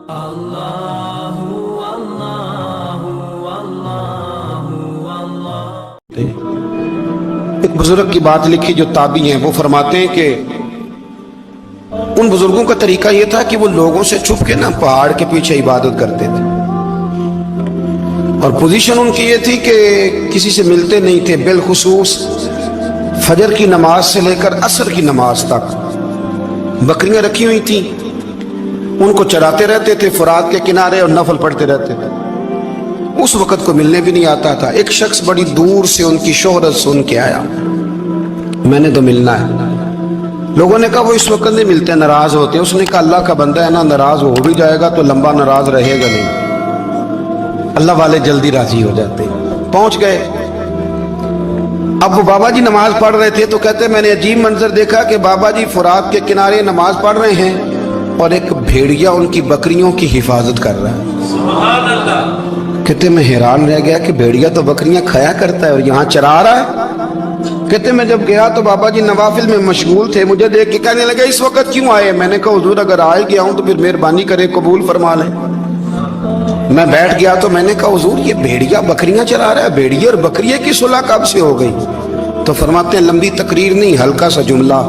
ایک بزرگ کی بات لکھی جو تابعی ہیں، وہ فرماتے ہیں کہ ان بزرگوں کا طریقہ یہ تھا کہ وہ لوگوں سے چھپ کے نا پہاڑ کے پیچھے عبادت کرتے تھے، اور پوزیشن ان کی یہ تھی کہ کسی سے ملتے نہیں تھے، بالخصوص فجر کی نماز سے لے کر عصر کی نماز تک بکریاں رکھی ہوئی تھیں، ان کو چراتے رہتے تھے فرات کے کنارے اور نفل پڑھتے رہتے تھے۔ اس وقت کو ملنے بھی نہیں آتا تھا۔ ایک شخص بڑی دور سے ان کی شہرت سن کے آیا، میں نے تو ملنا ہے۔ لوگوں نے کہا وہ اس وقت نہیں ملتے، ناراض ہوتے ہیں۔ اس نے کہا اللہ کا بندہ ہے نا، ناراض ہو بھی جائے گا تو لمبا ناراض رہے گا نہیں، اللہ والے جلدی راضی ہو جاتے ہیں۔ پہنچ گئے۔ اب وہ بابا جی نماز پڑھ رہے تھے تو کہتے میں نے عجیب منظر دیکھا کہ بابا جی فرات کے کنارے نماز پڑھ رہے ہیں اور ایک بھیڑیا ان کی بکریوں کی حفاظت کر رہا ہے۔ سبحان اللہ۔ کہتے میں حیران رہ گیا کہ بھیڑیا تو بکریاں کھایا کرتا ہے اور یہاں چرا رہا ہے۔ کہتے میں جب گیا تو بابا جی نوافل میں مشغول تھے، مجھے دیکھ کے کہنے لگے اس وقت کیوں آئے؟ میں نے کہا حضور اگر آئے گیا ہوں تو پھر مہربانی کرے قبول فرما لیں۔ میں بیٹھ گیا تو میں نے کہا حضور یہ بھیڑیا بکریاں چرا رہا ہے، بھیڑیا اور بکریے کی صلح کب سے ہو گئی؟ تو فرماتے ہیں لمبی تقریر نہیں، ہلکا سا جملہ۔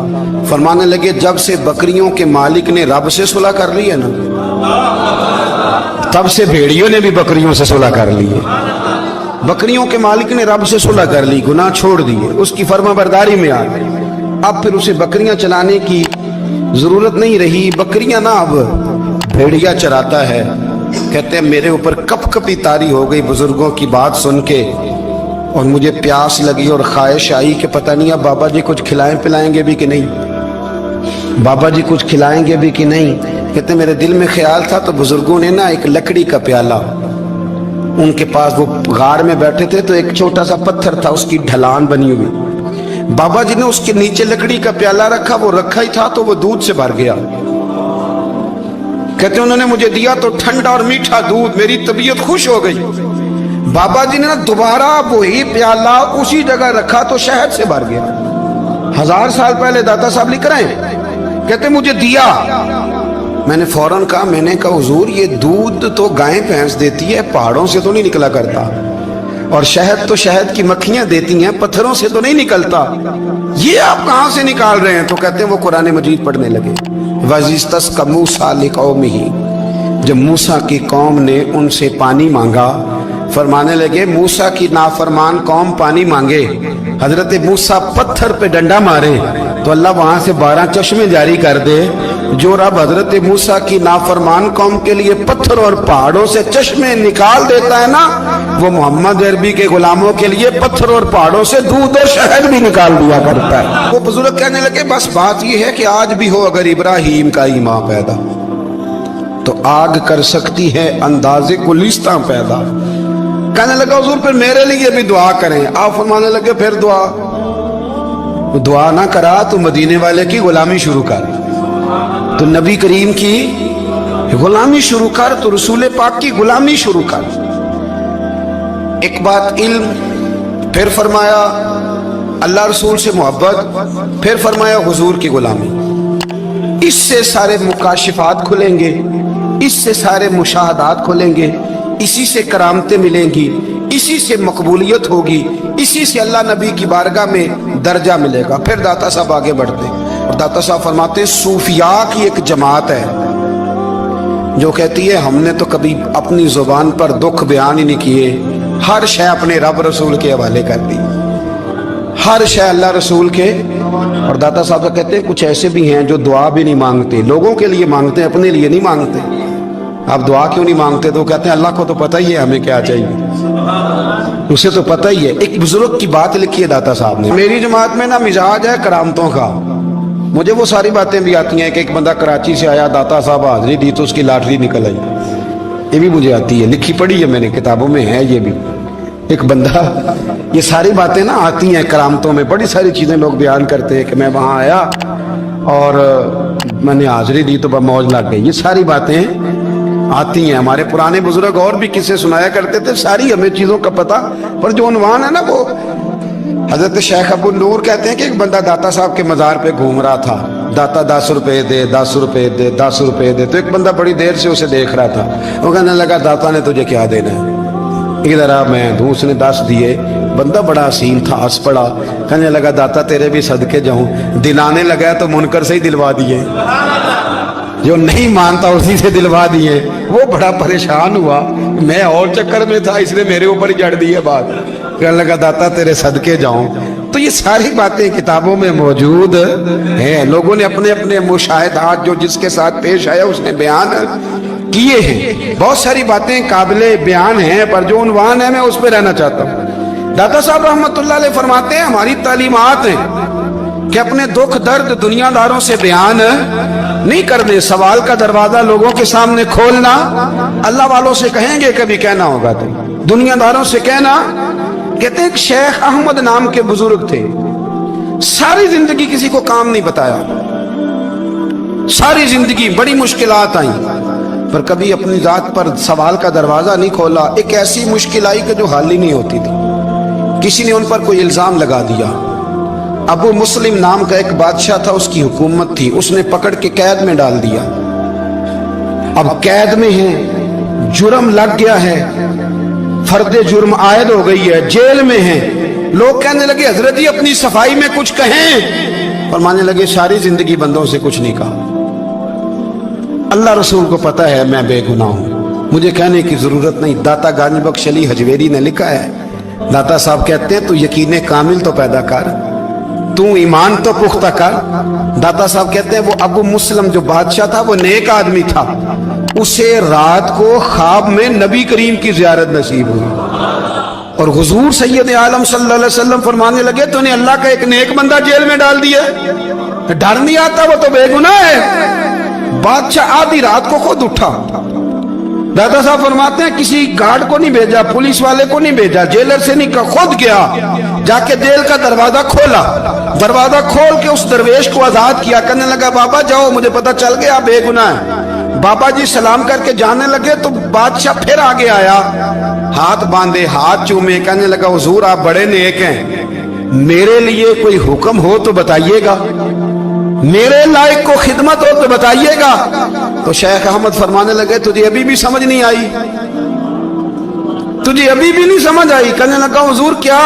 فرمانے لگے جب سے بکریوں کے مالک نے رب سے صلح کر لی ہے نا، تب سے بھیڑیوں نے بھی بکریوں سے صلح کر لی ہے۔ بکریوں کے مالک نے رب سے صلح کر لی، گناہ چھوڑ دیے، اس کی فرما برداری میں آ گئی۔ اب پھر اسے بکریاں چلانے کی ضرورت نہیں رہی، بکریاں نہ اب بھیڑیا چراتا ہے۔ کہتے ہیں میرے اوپر کپ کپی طاری ہو گئی بزرگوں کی بات سن کے، اور مجھے پیاس لگی اور خواہش آئی کہ پتہ نہیں اب بابا جی کچھ کھلائیں پلائیں گے بھی کہ نہیں، بابا جی کچھ کھلائیں گے بھی کہ نہیں۔ کہتے میرے دل میں خیال تھا تو بزرگوں نے نا ایک لکڑی کا پیالہ، ان کے پاس وہ غار میں بیٹھے تھے تو ایک چھوٹا سا پتھر تھا، اس کی ڈھلان بنی ہوئی، بابا جی نے اس کے نیچے لکڑی کا پیالہ رکھا، وہ رکھا ہی تھا تو وہ دودھ سے بھر گیا۔ کہتے انہوں نے مجھے دیا تو ٹھنڈا اور میٹھا دودھ، میری طبیعت خوش ہو گئی۔ بابا جی نے دوبارہ وہی پیالہ اسی جگہ رکھا تو شہد سے بھر گیا۔ 1000 سال پہلے داتا صاحب لکھ رہے ہیں، کہتے مجھے دیا۔ میں نے فوراً کہا، میں نے کہا حضور یہ دودھ تو گائیں بھینس دیتی ہے، پہاڑوں سے تو نہیں نکلا کرتا، اور شہد تو شہد کی مکھیاں دیتی ہیں، پتھروں سے تو نہیں نکلتا، یہ آپ کہاں سے نکال رہے ہیں؟ تو کہتے ہیں وہ قرآن مجید پڑھنے لگے۔ وَإِذِ اسْتَسْقَى مُوسَىٰ لِقَوْمِهِ، جب موسیٰ کی قوم نے ان سے پانی مانگا، فرمانے لگے موسیٰ کی نافرمان قوم پانی مانگے، حضرت موسیٰ پتھر پہ ڈنڈا مارے تو اللہ وہاں سے 12 چشمے جاری کر دے۔ جو رب حضرت موسیٰ کی نافرمان قوم کے لیے پتھر اور پہاڑوں سے چشمے نکال دیتا ہے نا، وہ محمد عربی کے غلاموں کے لیے پتھر اور پہاڑوں سے دودھ اور شہد بھی نکال دیا کرتا ہے۔ وہ بزرگ کہنے لگے بس بات یہ ہے کہ آج بھی ہو اگر ابراہیم کا ایمان پیدا تو آگ کر سکتی ہے انداز گلستاں پیدا۔ کہنے لگا حضور پھر میرے لیے بھی دعا کریں۔ آپ فرمانے لگے پھر دعا نہ کرا تو مدینے والے کی غلامی شروع کر، تو نبی کریم کی غلامی شروع کر، تو رسول پاک کی غلامی شروع کر۔ ایک بات علم، پھر فرمایا اللہ رسول سے محبت، پھر فرمایا حضور کی غلامی۔ اس سے سارے مکاشفات کھلیں گے، اس سے سارے مشاہدات کھلیں گے، اسی سے کرامتیں ملیں گی، اسی سے مقبولیت ہوگی، اسی سے اللہ نبی کی بارگاہ میں درجہ ملے گا۔ پھر داتا صاحب آگے بڑھتے ہیں اور داتا صاحب فرماتے ہیں صوفیاء کی ایک جماعت ہے جو کہتی ہے ہم نے تو کبھی اپنی زبان پر دکھ بیان ہی نہیں کیے، ہر شے اپنے رب رسول کے حوالے کر دی، ہر شے اللہ رسول کے۔ اور داتا صاحب کہتے ہیں کچھ ایسے بھی ہیں جو دعا بھی نہیں مانگتے، لوگوں کے لیے مانگتے ہیں، اپنے لیے نہیں مانگتے۔ آپ دعا کیوں نہیں مانگتے؟ تو کہتے ہیں اللہ کو تو پتہ ہی ہے ہمیں کیا چاہیے، اسے تو پتہ ہی ہے۔ ایک بزرگ کی بات لکھی ہے داتا صاحب نے، میری جماعت میں نا مزاج ہے کرامتوں کا، مجھے وہ ساری باتیں بھی آتی ہیں کہ ایک بندہ کراچی سے آیا، داتا صاحب حاضری دی تو اس کی لاٹری نکل آئی، یہ بھی مجھے آتی ہے، لکھی پڑھی ہے میں نے، کتابوں میں ہے یہ بھی۔ ایک بندہ، یہ ساری باتیں نا آتی ہیں کرامتوں میں، بڑی ساری چیزیں لوگ بیان کرتے ہیں کہ میں وہاں آیا اور میں نے حاضری دی تو موج لگ گئی، یہ ساری باتیں آتی ہیں۔ ہمارے پرانے بزرگ اور بھی قصے سنایا کرتے تھے، ساری ہمیں چیزوں کا پتہ، پر جو عنوان ہے نا وہ حضرت شیخ ابو نور کہتے ہیں کہ ایک بندہ داتا صاحب کے مزار پہ گھوم رہا تھا، داتا 10 روپے دے 10 روپے دے 10 روپے دے، تو ایک بندہ بڑی دیر سے اسے دیکھ رہا تھا، وہ کہنے لگا داتا نے تجھے کیا دینا ہے، ادھر آ میں دوں۔ اس نے 10 دیے، بندہ بڑا حسین تھا، ہنس پڑا، کہنے لگا داتا تیرے بھی صدقے جاؤں، دلانے لگا تو منکر سے ہی دلوا دیے، جو نہیں مانتا اسی سے دلوا دیے۔ وہ بڑا پریشان ہوا، میں اور چکر میں تھا، اس نے میرے اوپر ہی جڑ دی ہے بات، کہنے لگا داتا تیرے صدقے جاؤں۔ تو یہ ساری باتیں کتابوں میں موجود ہیں، لوگوں نے اپنے اپنے مشاہدات جو جس کے ساتھ پیش آیا اس نے بیان کیے ہیں۔ بہت ساری باتیں قابل بیان ہیں، پر جو عنوان ہے میں اس پہ رہنا چاہتا ہوں۔ داتا صاحب رحمۃ اللہ علیہ فرماتے ہیں ہماری تعلیمات ہیں کہ اپنے دکھ درد دنیا داروں سے بیان نہیں کرنے، سوال کا دروازہ لوگوں کے سامنے کھولنا اللہ والوں سے کہیں گے، کبھی کہنا ہوگا تو دنیا داروں سے کہنا۔ کہتے ہیں کہ شیخ احمد نام کے بزرگ تھے، ساری زندگی کسی کو کام نہیں بتایا، ساری زندگی بڑی مشکلات آئیں، پر کبھی اپنی ذات پر سوال کا دروازہ نہیں کھولا۔ ایک ایسی مشکل آئی کہ جو حل ہی نہیں ہوتی تھی، کسی نے ان پر کوئی الزام لگا دیا۔ ابو مسلم نام کا ایک بادشاہ تھا، اس کی حکومت تھی، اس نے پکڑ کے قید میں ڈال دیا۔ اب قید میں ہیں، جرم لگ گیا ہے، فرد جرم عائد ہو گئی ہے، جیل میں ہیں۔ لوگ کہنے لگے حضرت جی اپنی صفائی میں کچھ کہیں، فرمانے لگے ساری زندگی بندوں سے کچھ نہیں کہا، اللہ رسول کو پتہ ہے میں بے گناہ ہوں، مجھے کہنے کی ضرورت نہیں۔ داتا غانی بخش علی حجویری نے لکھا ہے، داتا صاحب کہتے ہیں تو یقین کامل تو پیدا کر، تو ایمان تو پختہ کر۔ داتا صاحب کہتے ہیں وہ ابو مسلم جو بادشاہ تھا وہ نیک آدمی تھا، اسے رات کو خواب میں نبی کریم کی زیارت نصیب ہوئی، اور حضور سید عالم صلی اللہ علیہ وسلم فرمانے لگے تو نے اللہ کا ایک نیک بندہ جیل میں ڈال دیا، ڈر نہیں آتا، وہ تو بے گناہ ہے۔ بادشاہ آدھی رات کو خود اٹھا، دادا صاحب فرماتے ہیں کسی گارڈ کو نہیں بھیجا، پولیس والے کو نہیں بھیجا، جیلر سے نہیں کہا، خود گیا، جا کے جیل کا دروازہ کھولا، دروازہ کھول کے اس درویش کو آزاد کیا، کہنے لگا بابا جاؤ مجھے پتہ چل گیا آپ بے گناہ ہیں۔ بابا جی سلام کر کے جانے لگے تو بادشاہ پھر آگے آیا، ہاتھ باندھے، ہاتھ چومے، کہنے لگا حضور آپ بڑے نیک ہیں، میرے لیے کوئی حکم ہو تو بتائیے گا، میرے لائق کو خدمت ہو تو بتائیے گا۔ تو شیخ احمد فرمانے لگے تجھے ابھی بھی سمجھ نہیں آئی، تجھے ابھی بھی نہیں سمجھ آئی؟ کہنے لگا حضور کیا؟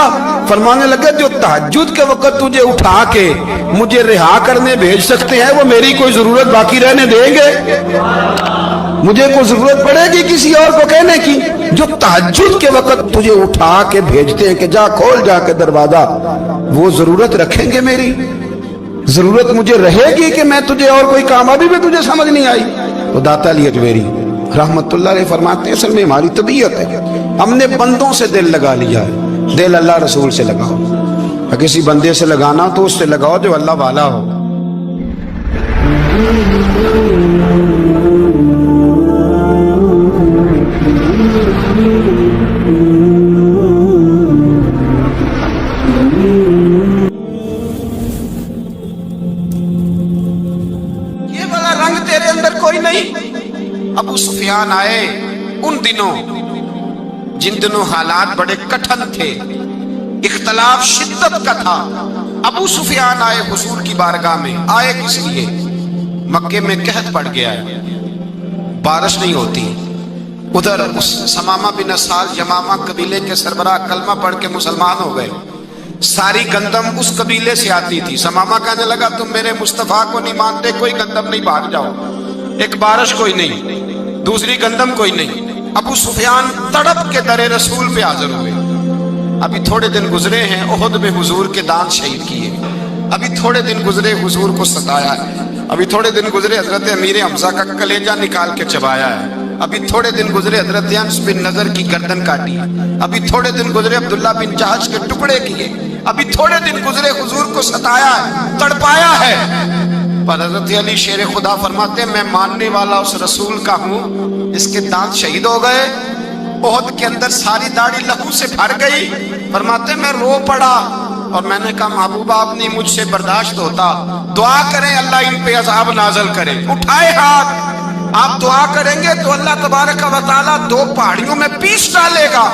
فرمانے لگے جو تہجد کے وقت تجھے اٹھا کے مجھے رہا کرنے بھیج سکتے ہیں وہ میری کوئی ضرورت باقی رہنے دیں گے؟ مجھے کوئی ضرورت پڑے گی کسی اور کو کہنے کی؟ جو تہجد کے وقت تجھے اٹھا کے بھیجتے ہیں کہ جا کھول جا کے دروازہ، وہ ضرورت رکھیں گے میری؟ ضرورت مجھے رہے گی کہ میں تجھے اور کوئی کام؟ ابھی بھی تجھے سمجھ نہیں آئی؟ تو داتا علی حجویری رحمت اللہ علیہ فرماتے ہیں اصل میں ہماری طبیعت ہے، ہم نے بندوں سے دل لگا لیا ہے، دل اللہ رسول سے لگاؤ، کسی بندے سے لگانا تو اس سے لگاؤ جو اللہ والا ہو۔ یہ والا رنگ تیرے اندر کوئی نہیں۔ ابو سفیان آئے ان دنوں جن دنوں حالات بڑے کٹھن تھے، اختلاف شدت کا تھا۔ ابو سفیان آئے حضور کی بارگاہ میں، آئے کس لیے؟ مکے میں قحط پڑ گیا ہے، بارش نہیں ہوتی، ادھر اس سمامہ بن اسال یمامہ قبیلے کے سربراہ کلمہ پڑھ کے مسلمان ہو گئے، ساری گندم اس قبیلے سے آتی تھی۔ سمامہ کہنے لگا تم میرے مصطفیٰ کو نہیں مانتے، کوئی گندم نہیں، بھاگ جاؤ۔ ایک بارش کوئی نہیں، دوسری گندم کوئی نہیں۔ ابو سفیان تڑپ کے در رسول پہ حاضر ہوئے۔ ابھی تھوڑے دن گزرے ہیں احد میں حضور کے دانت شہید کیے، ابھی تھوڑے دن گزرے حضور کو ستایا ہے، ابھی تھوڑے دن گزرے حضرت امیر حمزہ کا کلیجہ نکال کے چبایا ہے، ابھی تھوڑے دن گزرے حضرت انس بن نضر کی گردن کاٹی، ابھی تھوڑے دن گزرے عبداللہ بن جہش کے ٹکڑے کیے، ابھی تھوڑے دن گزرے حضور کو ستایا ہے، تڑپایا ہے۔ پر حضرت علی شیر خدا فرماتے ہیں میں ماننے والا اس رسول کا ہوں، اس کے دانت شہید ہو گئے، احد کے اندر ساری داڑھی لہو سے بھر گئی۔ فرماتے میں رو پڑا اور میں نے کہا محبوبہ اب نہیں مجھ سے برداشت ہوتا، دعا کریں اللہ ان پہ عذاب نازل کرے۔ اٹھائے ہاتھ، آپ دعا کریں گے تو اللہ تبارک و تعالیٰ 2 پہاڑیوں میں پیس ڈالے گا،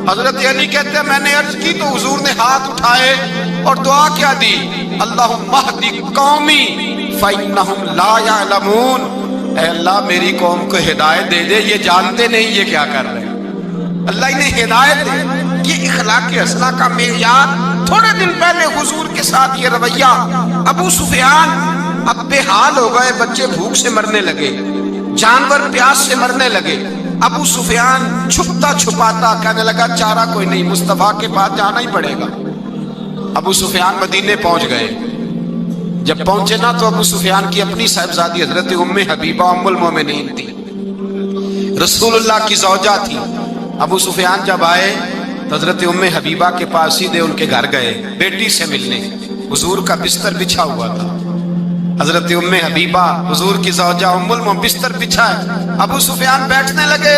حضرت علی کہتے ہیں میں نے عرض کی تو حضور نے ہاتھ اٹھائے اور دعا کیا دی، اللہم اہدی قومی فإنہم لا یعلمون، اے اللہ میری قوم کو ہدایت دے دے، یہ جانتے نہیں یہ کیا کر رہے ہیں، اللہ انہیں ہدایت دے۔ یہ اخلاق حسنہ کا معیار۔ تھوڑے دن پہلے حضور کے ساتھ یہ رویہ، ابو سفیان اب بے حال ہو گئے، بچے بھوک سے مرنے لگے، جانور پیاس سے مرنے لگے، ابو سفیان چھپتا چھپاتا کہنے لگا چارہ کوئی نہیں، مصطفیٰ کے پاس جانا ہی پڑے گا۔ ابو سفیان مدینے پہنچ گئے، جب پہنچے نا تو ابو سفیان کی اپنی صاحبزادی حضرت ام حبیبہ ام المومنین تھی، رسول اللہ کی زوجہ تھی۔ ابو سفیان جب آئے تو حضرت ام حبیبہ کے پاس سیدھے ان کے گھر گئے بیٹی سے ملنے، حضور کا بستر بچھا ہوا تھا، حضرت ام حبیبہ حضور کی زوجہ ام المومنین بستر بچھا ہے، ابو سفیان بیٹھنے لگے،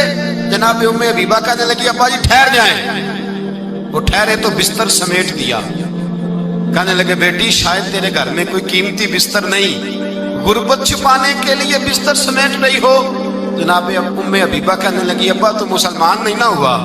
جناب ام حبیبہ کہنے لگی ابا جی ٹھہر جائیں، وہ ٹھہرے تو بستر سمیٹ دیا، کہنے لگے بیٹی شاید تیرے گھر میں کوئی قیمتی بستر نہیں، غربت چھپانے کے لیے بستر سمیٹ رہی ہو۔ جناب ام حبیبہ کہنے لگی ابا تو مسلمان نہیں نہ ہوا،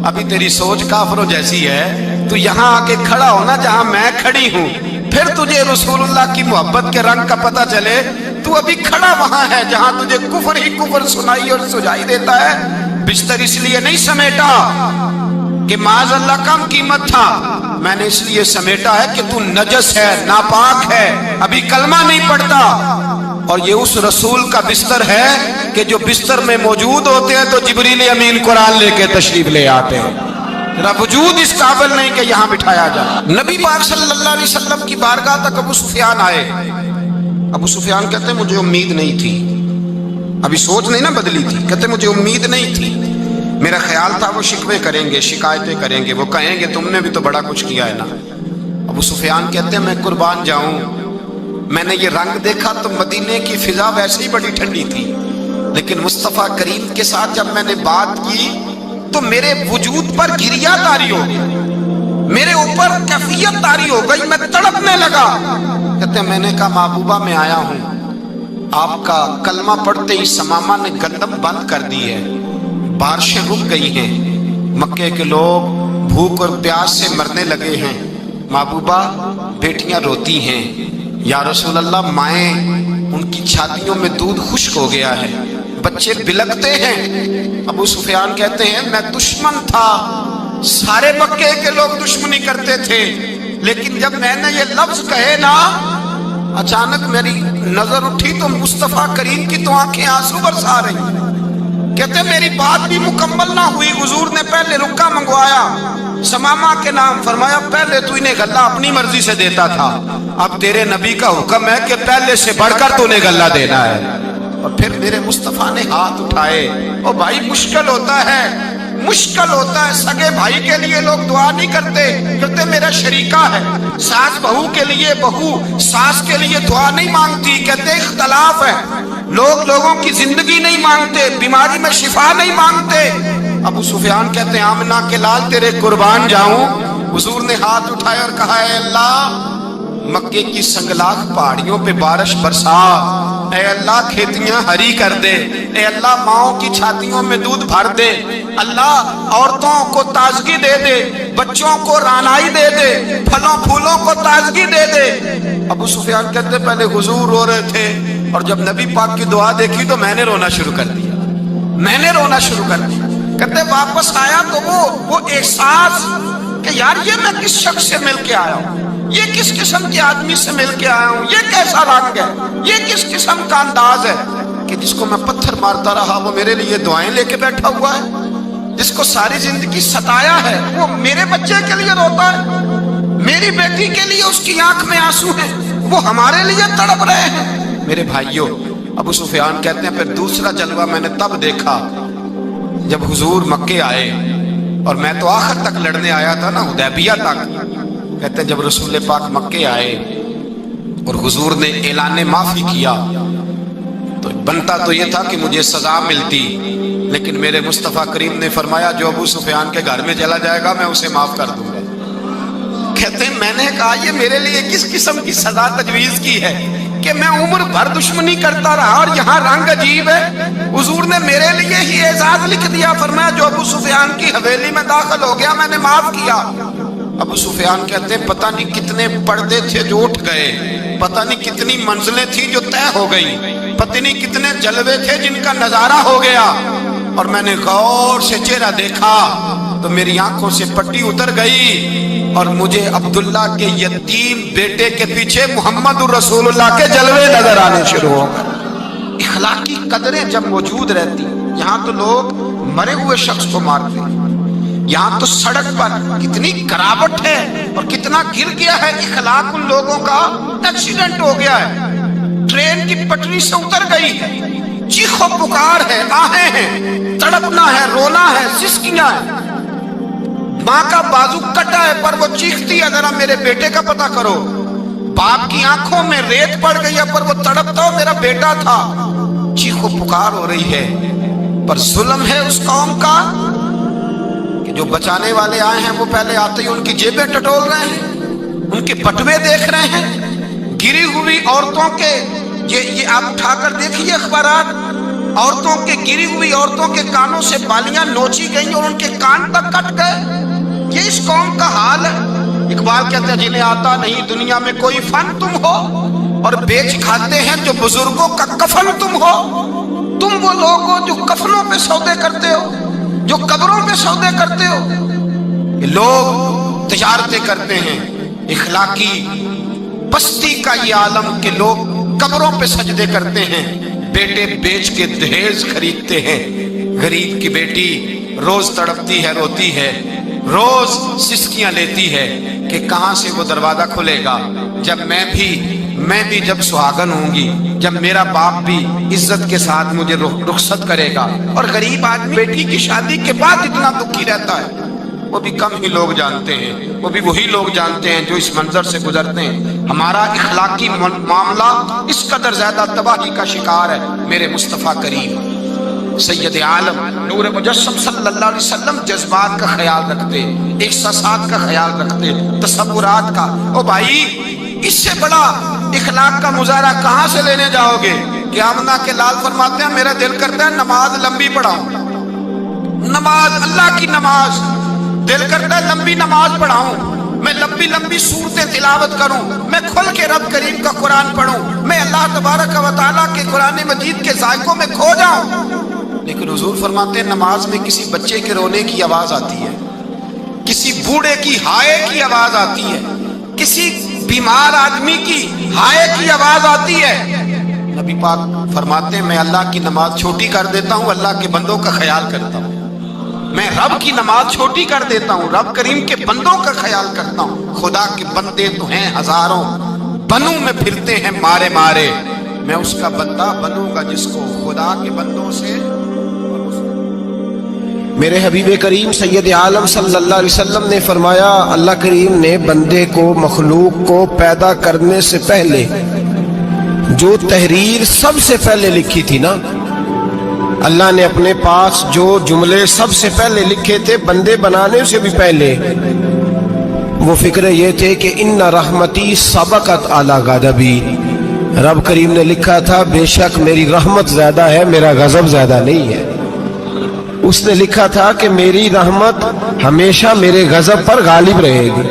ابھی تیری سوچ کافروں جیسی ہے، تو یہاں آ کے کھڑا ہونا جہاں میں کھڑی ہوں، پھر تجھے رسول اللہ کی محبت کے رنگ کا پتہ چلے، تو ابھی کھڑا وہاں ہے جہاں تجھے کفر ہی کفر سنائی اور سجائی دیتا ہے۔ بستر اس لیے نہیں سمیٹا کہ معاذ اللہ کم قیمت تھا، میں نے اس لیے سمیٹا ہے کہ تو نجس ہے، ناپاک ہے، ابھی کلمہ نہیں پڑھتا، اور یہ اس رسول کا بستر ہے کہ جو بستر میں موجود ہوتے ہیں تو جبریل امین قرآن لے کے تشریف لے آتے ہیں، ذرا وجود اس قابل نہیں کہ یہاں بٹھایا جائے۔ نبی پاک صلی اللہ علیہ وسلم کی بارگاہ تک ابو سفیان آئے، ابو سفیان کہتے ہیں مجھے امید نہیں تھی، ابھی سوچ نہیں نہ بدلی تھی، کہتے مجھے امید نہیں تھی، میرا خیال تھا وہ شکوے کریں گے، شکایتیں کریں گے، وہ کہیں گے تم نے بھی تو بڑا کچھ کیا ہے نا۔ ابو سفیان کہتے ہیں میں قربان جاؤں، میں نے یہ رنگ دیکھا تو مدینے کی فضا ویسے ہی بڑی ٹھنڈی تھی، لیکن مصطفیٰ کریم کے ساتھ جب میں نے بات کی تو میرے وجود پر گریا طاری ہو گئی، میرے اوپر کیفیت طاری ہو گئی، میں تڑپنے لگا۔ کہتے ہیں میں نے کہا محبوبہ میں آیا ہوں، آپ کا کلمہ پڑھتے ہی سمامہ نے گندم بند کر دی ہے، بارشیں رک گئی ہیں، مکے کے لوگ بھوک اور پیاس سے مرنے لگے ہیں، محبوبہ بیٹیاں روتی ہیں، یا رسول اللہ مائیں ان کی چھاتیوں میں دودھ خشک ہو گیا ہے، بچے بلکتے ہیں۔ ابو سفیان کہتے ہیں میں دشمن تھا، سارے مکے کے لوگ دشمنی کرتے تھے، لیکن جب میں نے یہ لفظ کہے نا اچانک میری نظر اٹھی تو مصطفیٰ کریم کی تو آنکھیں آنسو برسا رہی۔ کہتے ہیں میری بات بھی مکمل نہ ہوئی، حضور نے پہلے رکا منگوایا سمامہ کے نام، فرمایا پہلے تو انہیں غلہ اپنی مرضی سے دیتا تھا، اب تیرے نبی کا حکم ہے کہ پہلے سے بڑھ کر تو انہیں غلہ دینا ہے۔ اور پھر میرے مصطفیٰ نے ہاتھ اٹھائے، او بھائی مشکل ہوتا ہے، مشکل ہوتا ہے، سگے بھائی کے لیے لوگ دعا نہیں کرتے، کہتے میرا شریکہ ہے، ساس بہو کے لیے بہو ساس کے لیے دعا نہیں مانگتی، کہتے اختلاف ہے، لوگ لوگوں کی زندگی نہیں مانگتے، بیماری میں شفا نہیں مانگتے۔ ابو سفیان کہتے ہیں آمنہ کے لال تیرے قربان جاؤں، حضور نے ہاتھ اٹھائے اور کہا اے اللہ مکے کی سنگلاخ پہاڑیوں پہ بارش برسا، اے اللہ کھیتیاں ہری کر دے، اے اللہ ماؤں کی چھاتیوں میں دودھ بھر دے، اللہ عورتوں کو تازگی دے دے، بچوں کو رانائی دے دے، پھلوں پھولوں کو تازگی دے دے۔ ابو سفیان کہتے پہلے حضور رو رہے تھے، اور جب نبی پاک کی دعا دیکھی تو میں نے رونا شروع کر دیا، میں نے رونا شروع کر دیا۔ کہتے واپس آیا تو وہ احساس کہ یار یہ میں کس شخص سے مل کے آیا ہوں، یہ کس قسم کے آدمی سے مل کے آیا ہوں، یہ کیسا رنگ ہے، یہ کس قسم کا انداز ہے کہ جس کو میں پتھر مارتا رہا وہ میرے لیے دعائیں لے کے بیٹھا ہوا ہے، جس کو ساری زندگی ستایا ہے وہ میرے بچے کے لیے روتا ہے، میری بیٹی کے لیے اس کی آنکھ میں آنسو ہیں، وہ ہمارے لیے تڑپ رہے ہیں۔ میرے بھائیوں، ابو سفیان کہتے ہیں پھر دوسرا جلوہ میں نے تب دیکھا جب حضور مکے آئے، اور میں تو آخر تک لڑنے آیا تھا نا، حدیبیہ تک۔ کہتے ہیں جب رسول پاک مکے آئے اور حضور نے اعلان معافی کیا تو بنتا تو یہ تھا کہ مجھے سزا ملتی، لیکن میرے مصطفیٰ کریم نے فرمایا جو ابو سفیان کے گھر میں چلا جائے گا میں اسے معاف کر دوں گا۔ کہتے ہیں میں نے کہا یہ میرے لیے کس قسم کی سزا تجویز کی ہے کہ میں عمر بھر دشمنی کرتا رہا اور یہاں رنگ عجیب ہے. حضور نے میرے لیے ہی اعزاز لکھ دیا. فرمایا جو ابو سفیان کی حویلی میں داخل ہو گیا میں نے معاف کیا. ابو سفیان کہتے ہیں پتہ نہیں کتنے پردے تھے جو اٹھ گئے, پتہ نہیں کتنی منزلیں تھیں جو طے ہو گئی, پتہ نہیں کتنے جلوے تھے جن کا نظارہ ہو گیا. اور میں نے غور سے چہرہ دیکھا تو میری آنکھوں سے پٹی اتر گئی اور مجھے عبداللہ کے یتیم بیٹے کے پیچھے محمد الرسول اللہ کے جلوے نظر آنے شروع ہو گئے. اخلاقی قدریں جب موجود رہتی, یہاں تو لوگ مرے ہوئے شخص کو مارتے ہیں, یہاں تو سڑک پر کتنی کراوٹ ہے اور کتنا گر گیا ہے. اخلاق ان لوگوں کا ایکسیڈنٹ ہو گیا ہے, ٹرین کی پٹری سے اتر گئی ہے, چیخ و پکار ہے, آہیں ہیں, تڑپنا ہے, رونا ہے, سسکیاں ہیں. ماں کا بازو کٹا ہے پر وہ چیختی ہے ذرا میرے بیٹے کا پتہ کرو. باپ کی آنکھوں میں ریت پڑ گئی ہے پر وہ تڑپتا ہو میرا بیٹا تھا. چیخ و پکار ہو رہی ہے. پر ظلم ہے اس قوم کا کہ جو بچانے والے آئے ہیں وہ پہلے آتے ہی ان کی جیبیں ٹٹول رہے ہیں, ان کے بٹوے دیکھ رہے ہیں. گری ہوئی عورتوں کے یہ آپ اٹھا کر دیکھیے اخبارات, عورتوں کے گری ہوئی عورتوں کے کانوں سے بالیاں نوچی گئیں اور ان کے کان تک کٹ گئے. یہ اس قوم کا حال ہے. اقبال کہتے ہیں جنہیں آتا نہیں دنیا میں کوئی فن تم ہو اور بیچ کھاتے ہیں جو بزرگوں کا کفن تم ہو. تم وہ لوگ ہو جو کفنوں پہ سودے کرتے ہو, جو قبروں پہ سودے کرتے ہو. لوگ تجارتیں کرتے ہیں, اخلاقی پستی کا یہ عالم کہ لوگ قبروں پہ سجدے کرتے ہیں, بیٹے بیچ کے دہیز خریدتے ہیں. غریب کی بیٹی روز تڑپتی ہے, روتی ہے, روز سسکیاں لیتی ہے کہ کہاں سے وہ دروازہ کھلے گا جب میں بھی جب سہاگن ہوں گی, جب میرا باپ بھی عزت کے ساتھ مجھے رخصت کرے گا. اور غریب آدمی بیٹی کی شادی کے بعد اتنا دکھی رہتا ہے, وہ بھی کم ہی لوگ جانتے ہیں, وہ بھی وہی لوگ جانتے ہیں جو اس منظر سے گزرتے ہیں. ہمارا اخلاقی معاملہ اس قدر زیادہ تباہی کا شکار ہے. میرے مصطفیٰ کریم سید عالم نور مجسم صلی اللہ علیہ وسلم جذبات کا خیال رکھتے, احساسات کا خیال رکھتے, تصورات کا. او بھائی اس سے بڑا اخلاق کا مظاہرہ کہاں سے لینے جاؤ گے؟ کہ آمنہ کے لال فرماتے ہیں میرا دل کرتا ہے نماز لمبی پڑھاؤں, نماز اللہ کی نماز, دل کرتا ہے لمبی نماز پڑھاؤں, میں لمبی لمبی سورتیں تلاوت کروں, میں کھل کے رب کریم کا قرآن پڑھوں, میں اللہ تبارک و تعالیٰ کے قرآن مجید کے ذائقوں میں کھو جاؤں. لیکن حضور فرماتے ہیں نماز میں کسی بچے کے رونے کی آواز آتی ہے, کسی بوڑھے کی ہائے کی آواز آتی ہے, کسی بیمار آدمی کی ہائے کی آواز آتی ہے. نبی پاک فرماتے ہیں میں اللہ کی نماز چھوٹی کر دیتا ہوں, اللہ کے بندوں کا خیال کرتا ہوں. میں رب کی نماز چھوٹی کر دیتا ہوں, رب کریم کے بندوں کا خیال کرتا ہوں. خدا کے بندے تو ہیں ہزاروں, بنوں میں پھرتے ہیں مارے مارے, میں اس کا بندہ بنوں گا جس کو خدا کے بندوں سے. میرے حبیب کریم سید عالم صلی اللہ علیہ وسلم نے فرمایا اللہ کریم نے بندے کو مخلوق کو پیدا کرنے سے پہلے جو تحریر سب سے پہلے لکھی تھی نا, اللہ نے اپنے پاس جو جملے سب سے پہلے لکھے تھے بندے بنانے سے بھی پہلے, وہ فکر یہ تھے کہ ان رحمتی سبقت اعلی غضبی. رب کریم نے لکھا تھا بے شک میری رحمت زیادہ ہے, میرا غضب زیادہ نہیں ہے. اس نے لکھا تھا کہ میری رحمت ہمیشہ میرے غضب پر غالب رہے گی.